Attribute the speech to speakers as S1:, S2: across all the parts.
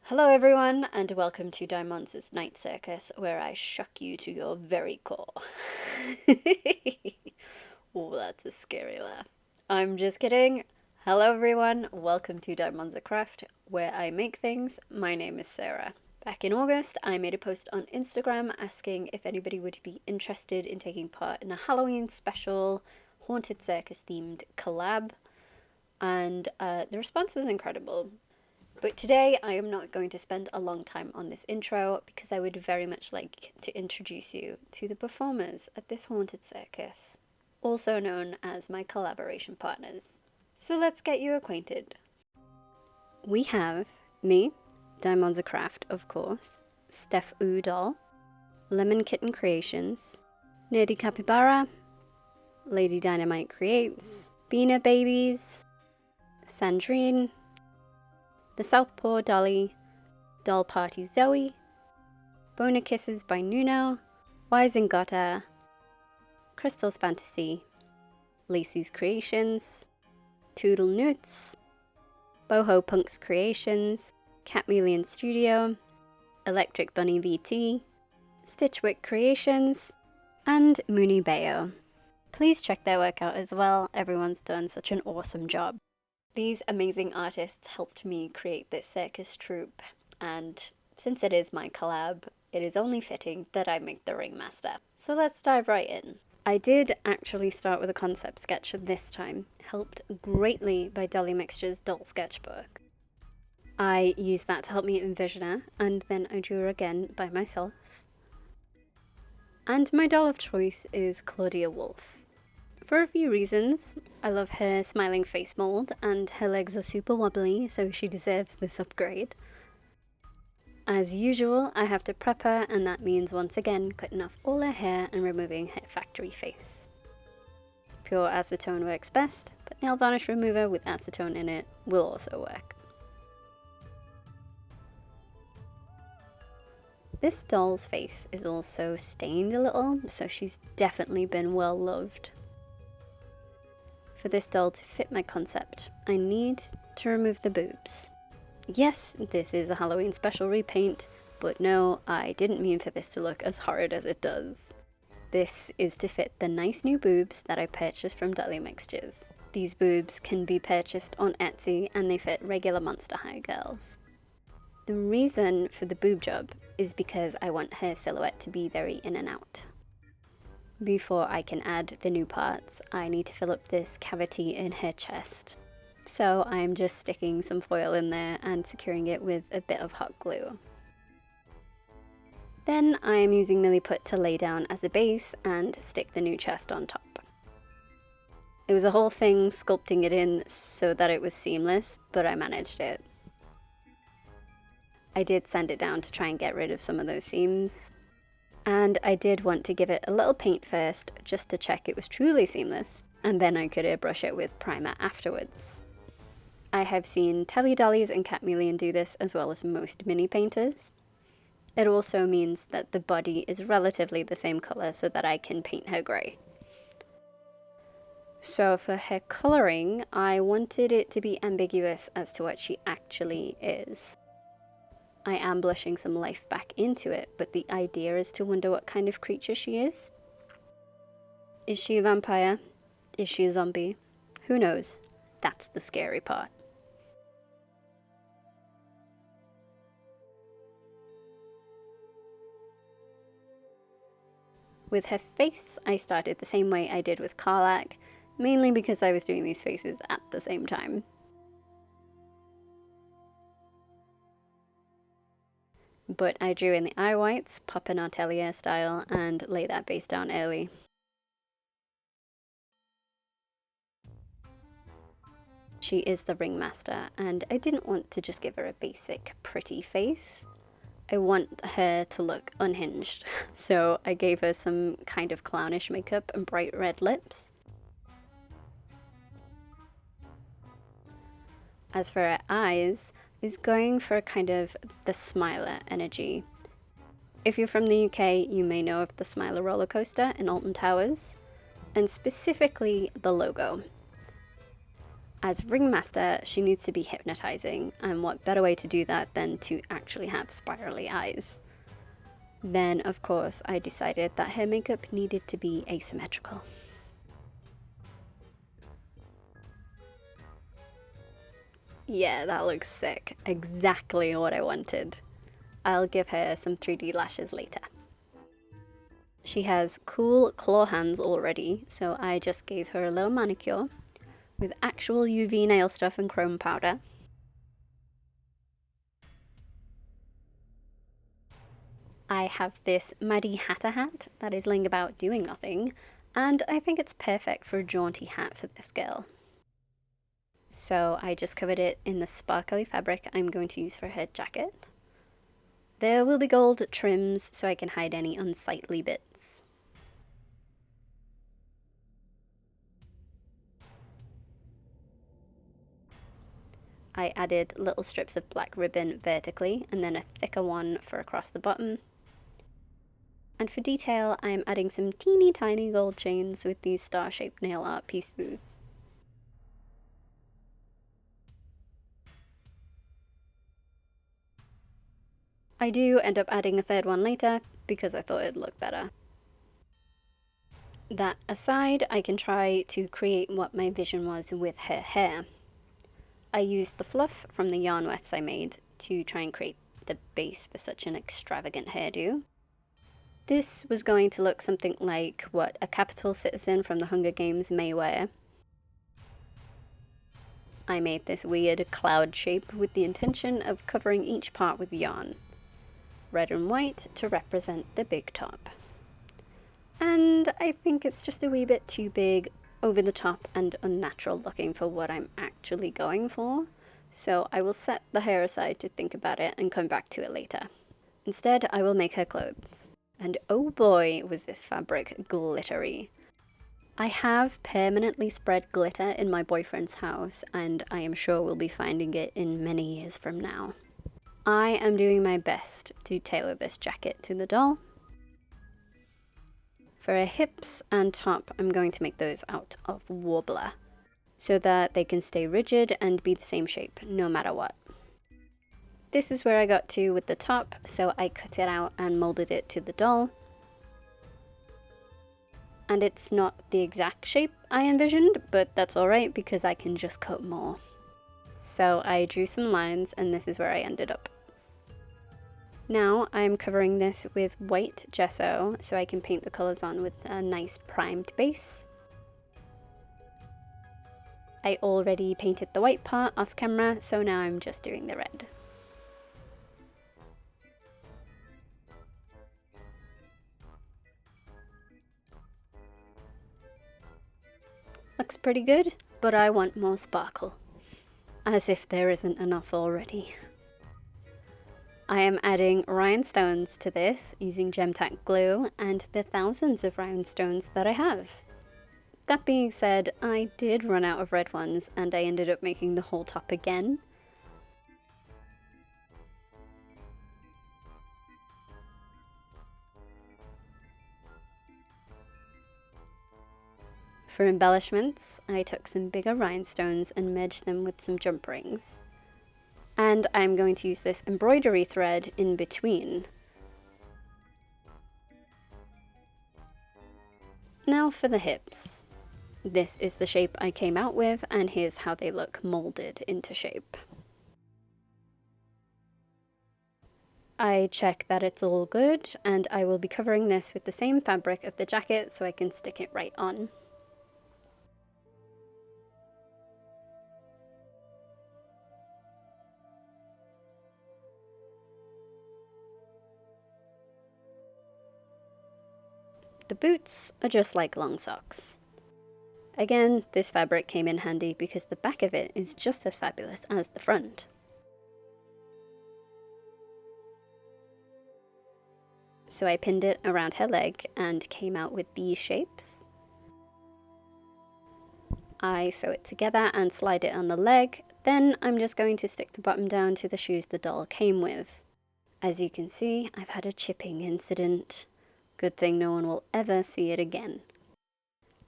S1: Hello everyone, and welcome to Diamonds' Night Circus, where I shock you to your very core. Oh, that's a scary laugh. I'm just kidding. Hello everyone, welcome to Diamonds Craft, where I make things. My name is Sarah. Back in August, I made a post on Instagram asking if anybody would be interested in taking part in a Halloween special Haunted Circus themed collab, and the response was incredible. But today I am not going to spend a long time on this intro because I would very much like to introduce you to the performers at this haunted circus, also known as my collaboration partners. So let's get you acquainted. We have me, Diamonds Craft, of course, Stephoo Doll, Lemon Kitten Creations, Nerdy Capybara, Lady Dynamite Creates, Beaner Babies, Sandrine, The Southpaw Dolly, Doll Party Zoe, Bonequices by Nuno, Wizingotta, Krystal's Fantasy, Lacey's Creations, Toodle Noots, Bohopunkz Creations, Catmeleon Studio, Electric Bunny VT, Stitchwych Creations, and Muni Bayo. Please check their work out as well, everyone's done such an awesome job. These amazing artists helped me create this circus troupe, and since it is my collab, it is only fitting that I make the Ringmaster. So let's dive right in. I did actually start with a concept sketch this time, helped greatly by Dolly Mixture's doll sketchbook. I used that to help me envision her, and then I drew her again by myself. And my doll of choice is Claudia Wolf. For a few reasons. I love her smiling face mold, and her legs are super wobbly, so she deserves this upgrade. As usual, I have to prep her, and that means once again cutting off all her hair and removing her factory face. Pure acetone works best, but nail varnish remover with acetone in it will also work. This doll's face is also stained a little, so she's definitely been well loved. For this doll to fit my concept, I need to remove the boobs. Yes, this is a Halloween special repaint, but no, I didn't mean for this to look as horrid as it does. This is to fit the nice new boobs that I purchased from Dolly Mixtures. These boobs can be purchased on Etsy and they fit regular Monster High girls. The reason for the boob job is because I want her silhouette to be very in and out. Before I can add the new parts, I need to fill up this cavity in her chest. So I'm just sticking some foil in there and securing it with a bit of hot glue. Then I am using Milliput to lay down as a base and stick the new chest on top. It was a whole thing sculpting it in so that it was seamless, but I managed it. I did sand it down to try and get rid of some of those seams. And I did want to give it a little paint first, just to check it was truly seamless, and then I could airbrush it with primer afterwards. I have seen Telly Dollies and Catmeleon do this, as well as most mini painters. It also means that the body is relatively the same colour so that I can paint her grey. So for her colouring, I wanted it to be ambiguous as to what she actually is. I am blushing some life back into it, but the idea is to wonder what kind of creature she is. Is she a vampire? Is she a zombie? Who knows? That's the scary part. With her face, I started the same way I did with Collab, mainly because I was doing these faces at the same time. But I drew in the eye whites, Papa Atelier style, and lay that base down early. She is the Ringmaster, and I didn't want to just give her a basic pretty face. I want her to look unhinged, so I gave her some kind of clownish makeup and bright red lips. As for her eyes, I was going for kind of the Smiler energy. If you're from the UK, you may know of the Smiler roller coaster in Alton Towers, and specifically the logo. As Ringmaster, she needs to be hypnotizing, and what better way to do that than to actually have spirally eyes? Then, of course, I decided that her makeup needed to be asymmetrical. Yeah, that looks sick. Exactly what I wanted. I'll give her some 3D lashes later. She has cool claw hands already, so I just gave her a little manicure with actual UV nail stuff and chrome powder. I have this Maddie Hatter hat that is laying about doing nothing, and I think it's perfect for a jaunty hat for this girl. So I just covered it in the sparkly fabric I'm going to use for her jacket. There will be gold trims so I can hide any unsightly bits. I added little strips of black ribbon vertically and then a thicker one for across the bottom. And for detail, I am adding some teeny tiny gold chains with these star-shaped nail art pieces. I do end up adding a third one later because I thought it'd look better. That aside, I can try to create what my vision was with her hair. I used the fluff from the yarn wefts I made to try and create the base for such an extravagant hairdo. This was going to look something like what a capital citizen from the Hunger Games may wear. I made this weird cloud shape with the intention of covering each part with yarn. Red and white to represent the big top. And I think it's just a wee bit too big, over the top and unnatural looking for what I'm actually going for. So I will set the hair aside to think about it and come back to it later. Instead, I will make her clothes. And oh boy, was this fabric glittery. I have permanently spread glitter in my boyfriend's house, and I am sure we'll be finding it in many years from now. I am doing my best to tailor this jacket to the doll. For her hips and top, I'm going to make those out of Worbler, so that they can stay rigid and be the same shape, no matter what. This is where I got to with the top, so I cut it out and molded it to the doll. And it's not the exact shape I envisioned, but that's alright because I can just cut more. So I drew some lines, and this is where I ended up. Now I'm covering this with white gesso so I can paint the colours on with a nice primed base. I already painted the white part off camera, so now I'm just doing the red. Looks pretty good, but I want more sparkle. As if there isn't enough already. I am adding rhinestones to this using Gem-Tac glue and the thousands of rhinestones that I have. That being said, I did run out of red ones and I ended up making the whole top again. For embellishments, I took some bigger rhinestones and merged them with some jump rings. And I'm going to use this embroidery thread in between. Now for the hips. This is the shape I came out with, and here's how they look molded into shape. I check that it's all good, and I will be covering this with the same fabric of the jacket so I can stick it right on. The boots are just like long socks. Again, this fabric came in handy because the back of it is just as fabulous as the front. So I pinned it around her leg and came out with these shapes. I sew it together and slide it on the leg, then I'm just going to stick the bottom down to the shoes the doll came with. As you can see, I've had a chipping incident. Good thing no one will ever see it again.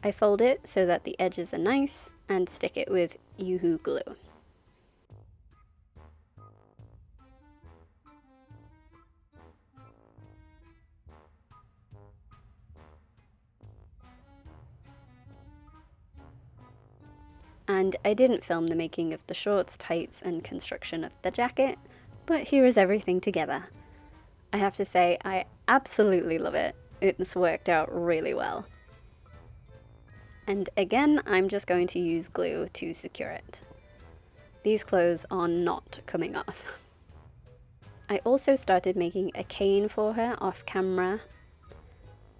S1: I fold it so that the edges are nice and stick it with Yoo-hoo glue. And I didn't film the making of the shorts, tights, and construction of the jacket, but here is everything together. I have to say, I absolutely love it. It's worked out really well. And again, I'm just going to use glue to secure it. These clothes are not coming off. I also started making a cane for her off camera,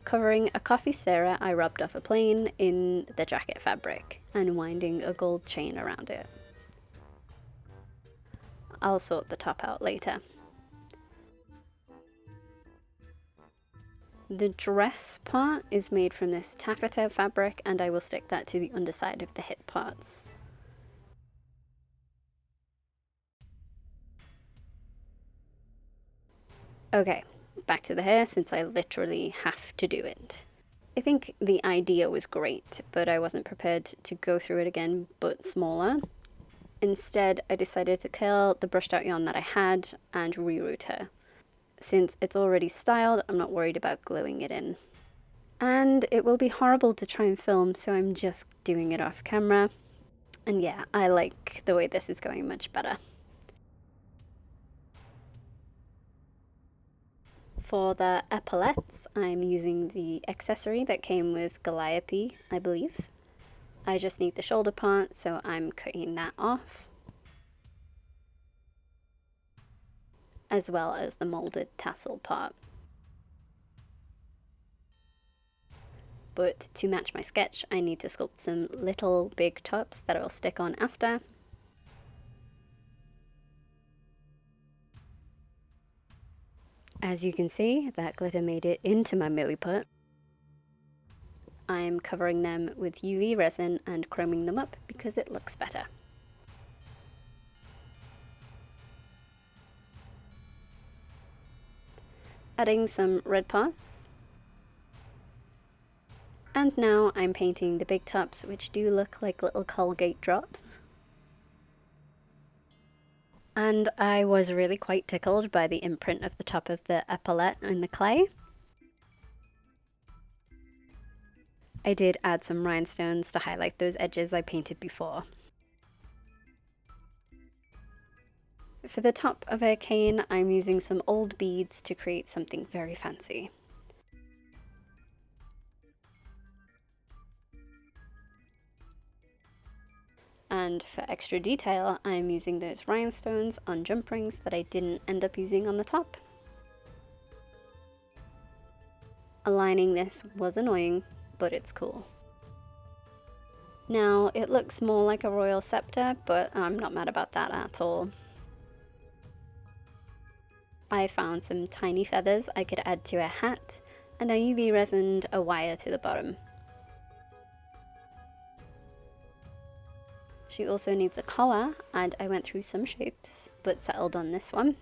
S1: covering a coffee stirrer I rubbed off a plane in the jacket fabric and winding a gold chain around it. I'll sort the top out later. The dress part is made from this taffeta fabric, and I will stick that to the underside of the hip parts. Okay, back to the hair, since I literally have to do it. I think the idea was great, but I wasn't prepared to go through it again, but smaller. Instead, I decided to curl the brushed out yarn that I had and reroute her. Since it's already styled, I'm not worried about gluing it in. And it will be horrible to try and film, so I'm just doing it off camera. And yeah, I like the way this is going much better. For the epaulettes, I'm using the accessory that came with Calliope, I believe. I just need the shoulder part, so I'm cutting that off, as well as the molded tassel part. But to match my sketch, I need to sculpt some little big tops that I'll stick on after. As you can see, that glitter made it into my milliput. I'm covering them with UV resin and chroming them up because it looks better. Adding some red parts. And now I'm painting the big tops, which do look like little Colgate drops. And I was really quite tickled by the imprint of the top of the epaulette in the clay. I did add some rhinestones to highlight those edges I painted before. For the top of her cane, I'm using some old beads to create something very fancy. And for extra detail, I'm using those rhinestones on jump rings that I didn't end up using on the top. Aligning this was annoying, but it's cool. Now, it looks more like a royal scepter, but I'm not mad about that at all. I found some tiny feathers I could add to a hat, and I UV resined a wire to the bottom. She also needs a collar, and I went through some shapes, but settled on this one.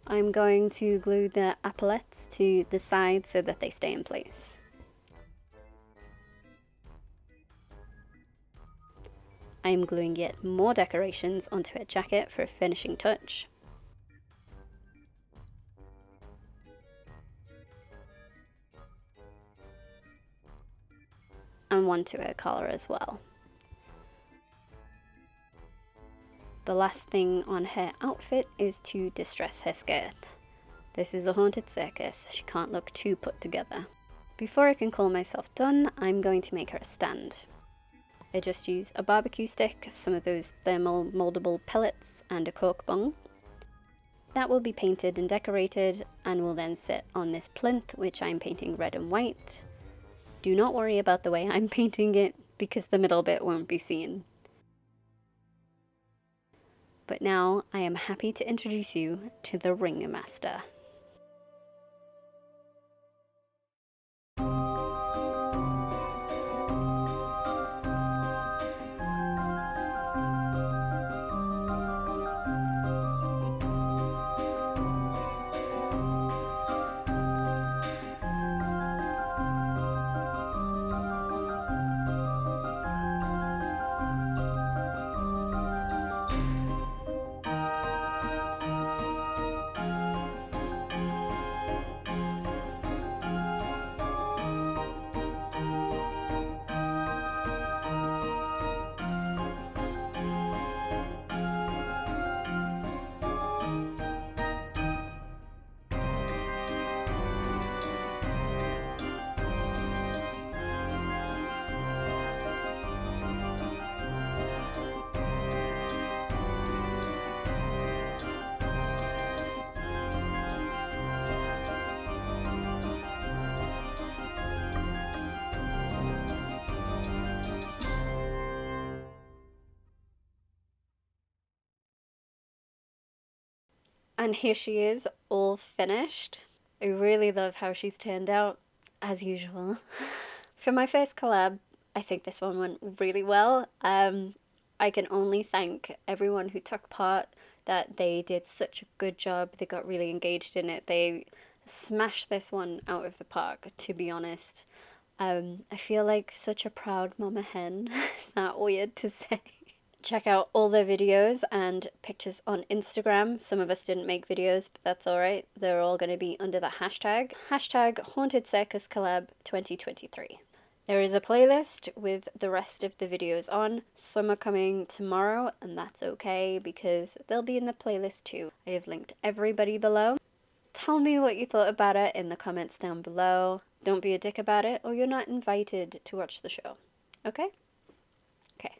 S1: I'm going to glue the epaulettes to the side so that they stay in place. I'm gluing yet more decorations onto a jacket for a finishing touch. And one to her collar as well. The last thing on her outfit is to distress her skirt. This is a haunted circus, she can't look too put together. Before I can call myself done, I'm going to make her a stand. I just use a barbecue stick, some of those thermal moldable pellets, and a cork bung. That will be painted and decorated, and will then sit on this plinth, which I'm painting red and white. Do not worry about the way I'm painting it, because the middle bit won't be seen. But now I am happy to introduce you to the Ringmaster. And here she is, all finished. I really love how she's turned out, as usual. For my first collab, I think this one went really well. I can only thank everyone who took part, that they did such a good job. They got really engaged in it. They smashed this one out of the park, to be honest. I feel like such a proud mama hen. Is that weird to say? Check out all their videos and pictures on Instagram. Some of us didn't make videos, but that's alright. They're all going to be under the hashtag Haunted Circus Collab 2023. There is a playlist with the rest of the videos on. Some are coming tomorrow, and that's okay because they'll be in the playlist too. I have linked everybody below. Tell me what you thought about it in the comments down below. Don't be a dick about it, or you're not invited to watch the show. Okay? Okay.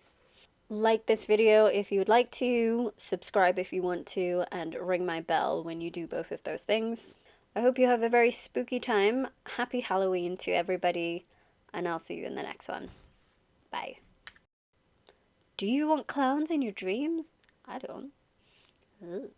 S1: Like this video if you would like to, subscribe if you want to, and ring my bell when you do both of those things. I hope you have a very spooky time. Happy Halloween to everybody, and I'll see you in the next one. Bye. Do you want clowns in your dreams? I don't. Ugh.